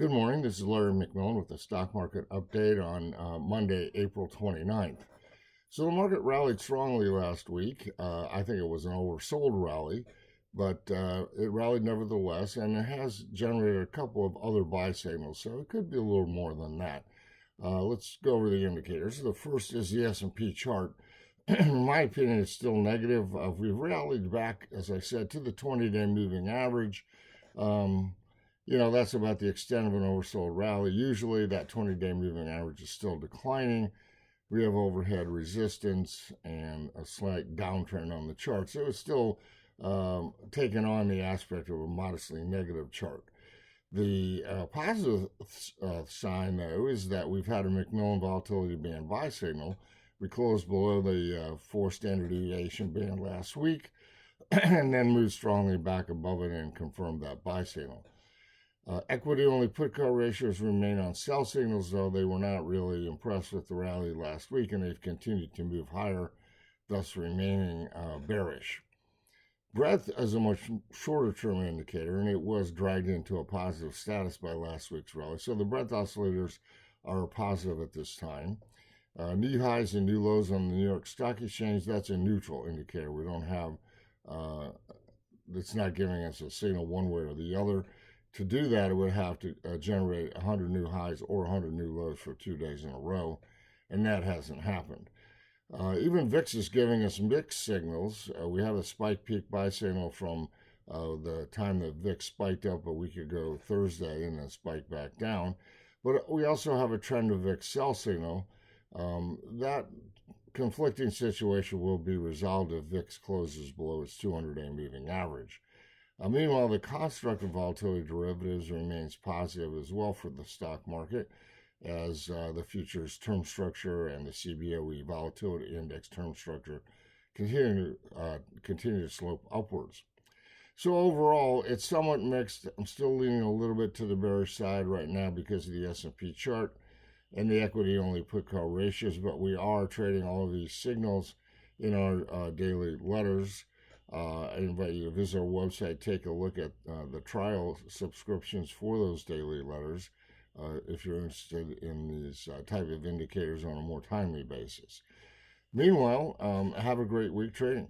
Good morning. This is Larry McMillan with the stock market update on Monday, April 29th. So the market rallied strongly last week. I think it was an oversold rally, but it rallied nevertheless, and it has generated a couple of other buy signals, so it could be a little more than that. Let's go over the indicators. The first is the S&P chart. In my opinion, it's still negative. We've rallied back, as I said, to the 20-day moving average. That's about the extent of an oversold rally. Usually that 20-day moving average is still declining. We have overhead resistance and a slight downtrend on the chart. So it's still taking on the aspect of a modestly negative chart. The positive sign, though, is that we've had a McMillan volatility band buy signal. We closed below the 4 standard deviation band last week and then moved strongly back above it and confirmed that buy signal. Equity-only put-call ratios remain on sell signals, though they were not really impressed with the rally last week, and they've continued to move higher, thus remaining bearish. Breadth is a much shorter-term indicator, and it was dragged into a positive status by last week's rally. So the breadth oscillators are positive at this time. New highs and new lows on the New York Stock Exchange, that's a neutral indicator. We don't have, it's not giving us a signal one way or the other. To do that, it would have to generate 100 new highs or 100 new lows for 2 days in a row, and that hasn't happened. Even VIX is giving us mixed signals. We have a spike peak buy signal from the time that VIX spiked up a week ago Thursday and then spiked back down. But we also have a trend of VIX sell signal. That conflicting situation will be resolved if VIX closes below its 200-day moving average. Meanwhile, the construct of volatility derivatives remains positive as well for the stock market, as the futures term structure and the CBOE volatility index term structure continue to slope upwards. So overall, it's somewhat mixed. I'm still leaning a little bit to the bearish side right now because of the S&P chart and the equity-only put-call ratios, but we are trading all of these signals in our daily letters. I invite you to visit our website, take a look at the trial subscriptions for those daily letters if you're interested in these type of indicators on a more timely basis. Meanwhile, have a great week trading.